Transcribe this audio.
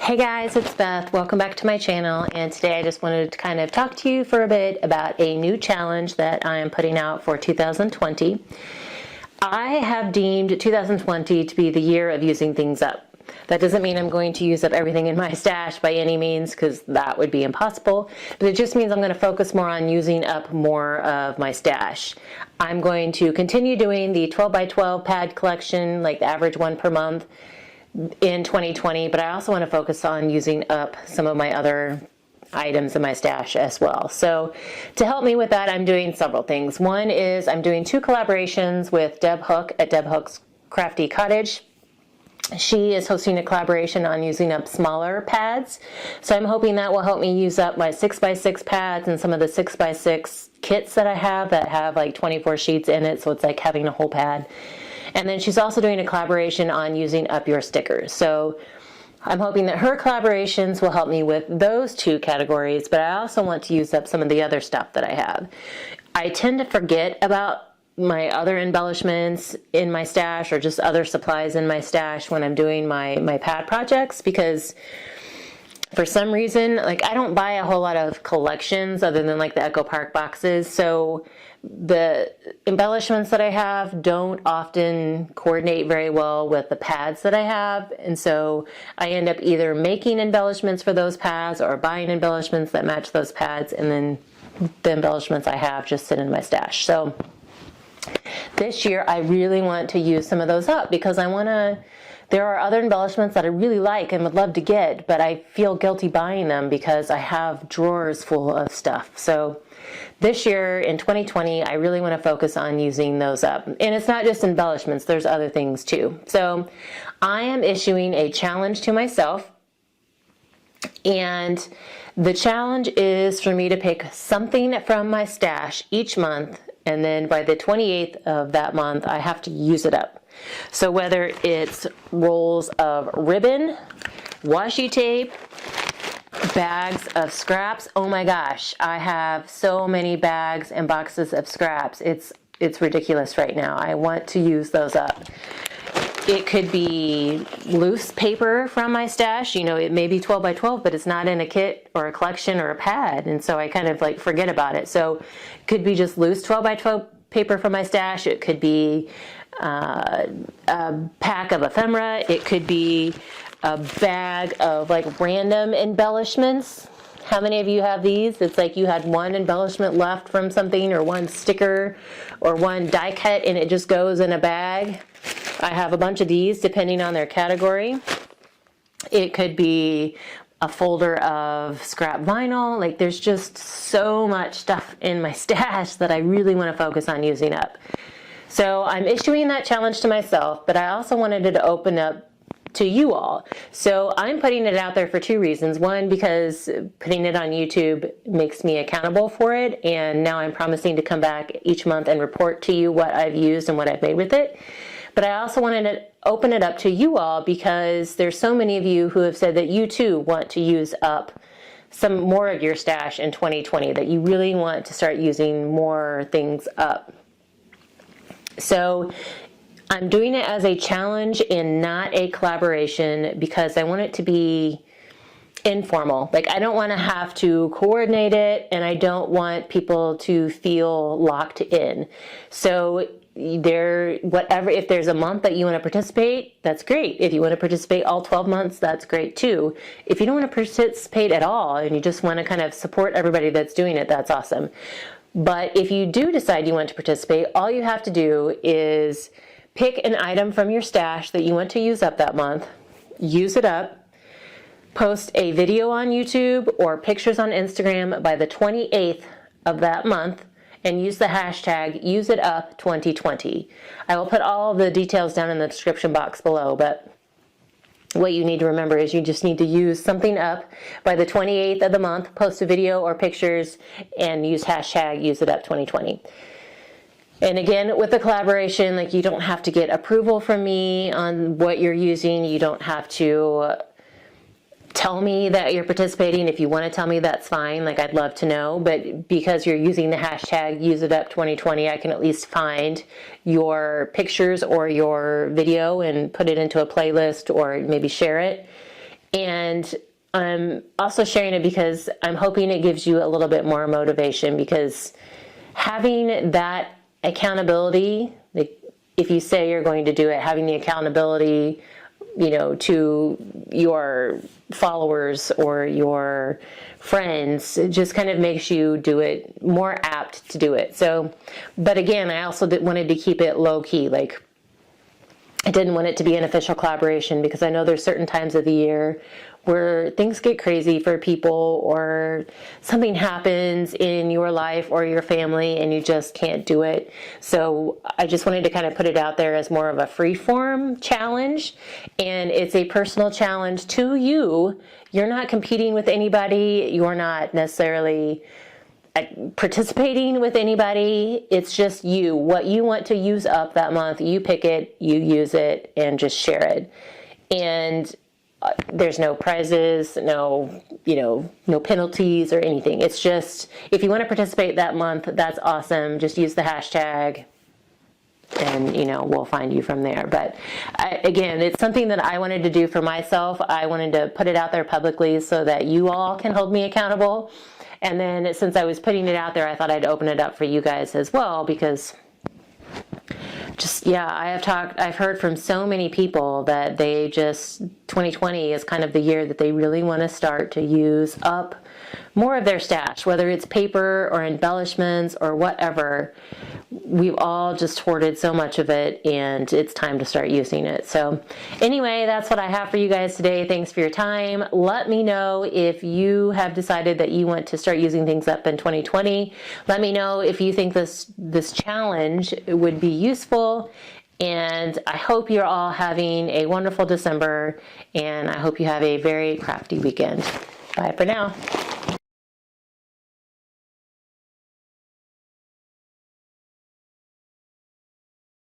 Hey guys, it's Beth. Welcome back to my channel, and today I just wanted to kind of talk to you for a bit about a new challenge that I am putting out for 2020. I have deemed 2020 to be the year of using things up. That doesn't mean I'm going to use up everything in my stash by any means, because that would be impossible, but it just means I'm going to focus more on using up more of my stash. I'm going to continue doing the 12 by 12 pad collection, like the average one per month, in 2020, but I also want to focus on using up some of my other items in my stash as well. So to help me with that, I'm doing several things. One is I'm doing 2 collaborations with Deb Hook at Deb Hook's Crafty Cottage. She is hosting a collaboration on using up smaller pads. So I'm hoping that will help me use up my 6x6 pads and some of the 6x6 kits that I have that have like 24 sheets in it. So it's like having a whole pad. And then she's also doing a collaboration on using up your stickers. So I'm hoping that her collaborations will help me with those 2 categories, but I also want to use up some of the other stuff that I have. I tend to forget about my other embellishments in my stash or just other supplies in my stash when I'm doing my pad projects, because for some reason, like, I don't buy a whole lot of collections other than like the Echo Park boxes. So the embellishments that I have don't often coordinate very well with the pads that I have. And so I end up either making embellishments for those pads or buying embellishments that match those pads. And then the embellishments I have just sit in my stash. So this year I really want to use some of those up, because there are other embellishments that I really like and would love to get, but I feel guilty buying them because I have drawers full of stuff. So this year in 2020, I really want to focus on using those up. And it's not just embellishments, there's other things too. So I am issuing a challenge to myself, and the challenge is for me to pick something from my stash each month, and then by the 28th of that month, I have to use it up. So whether it's rolls of ribbon, washi tape, bags of scraps. Oh my gosh, I have so many bags and boxes of scraps. It's ridiculous right now. I want to use those up. It could be loose paper from my stash. You know, it may be 12 by 12, but it's not in a kit or a collection or a pad. And so I kind of like forget about it. So it could be just loose 12 by 12 paper from my stash. It could be a pack of ephemera. It could be a bag of like random embellishments. How many of you have these? It's like you had one embellishment left from something, or one sticker or one die cut, and it just goes in a bag. I have a bunch of these depending on their category. It could be a folder of scrap vinyl. Like, there's just so much stuff in my stash that I really want to focus on using up. So I'm issuing that challenge to myself, but I also wanted it to open up to you all. So I'm putting it out there for 2 reasons. One, because putting it on YouTube makes me accountable for it, and now I'm promising to come back each month and report to you what I've used and what I've made with it. But I also wanted to open it up to you all, because there's so many of you who have said that you too want to use up some more of your stash in 2020, that you really want to start using more things up. So I'm doing it as a challenge and not a collaboration, because I want it to be informal. Like, I don't want to have to coordinate it, and I don't want people to feel locked in. So if there's a month that you want to participate, that's great. If you want to participate all 12 months, that's great too. If you don't want to participate at all and you just want to kind of support everybody that's doing it, that's awesome. But if you do decide you want to participate, all you have to do is pick an item from your stash that you want to use up that month, use it up, post a video on YouTube or pictures on Instagram by the 28th of that month, and use the hashtag #UseItUp2020. I will put all of the details down in the description box below, but what you need to remember is you just need to use something up by the 28th of the month, post a video or pictures, and use hashtag #UseItUp2020. And again, with the collaboration, like, you don't have to get approval from me on what you're using. You don't have to tell me that you're participating. If you want to tell me, that's fine. Like, I'd love to know. But because you're using the hashtag #UseItUp2020, I can at least find your pictures or your video and put it into a playlist, or maybe share it. And I'm also sharing it because I'm hoping it gives you a little bit more motivation, because having that accountability, like if you say you're going to do it, having the accountability, to your followers or your friends, it just kind of makes you do it more apt to do it. So, but again, I also wanted to keep it low key. Like, I didn't want it to be an official collaboration, because I know there's certain times of the year where things get crazy for people, or something happens in your life or your family and you just can't do it. So I just wanted to kind of put it out there as more of a free form challenge, and it's a personal challenge to you. You're not competing with anybody. You're not necessarily participating with anybody. It's just you. What you want to use up that month, you pick it, you use it, and just share it. And there's no prizes, no penalties or anything. It's just, if you want to participate that month, that's awesome. Just use the hashtag, and we'll find you from there. But again, it's something that I wanted to do for myself. I wanted to put it out there publicly so that you all can hold me accountable. And then since I was putting it out there, I thought I'd open it up for you guys as well, because I've heard from so many people that 2020 is kind of the year that they really want to start to use up more of their stash, whether it's paper or embellishments or whatever. We've all just hoarded so much of it, and it's time to start using it. So anyway, that's what I have for you guys today. Thanks for your time. Let me know if you have decided that you want to start using things up in 2020. Let me know if you think this challenge would be useful. And I hope you're all having a wonderful December, and I hope you have a very crafty weekend. Bye for now.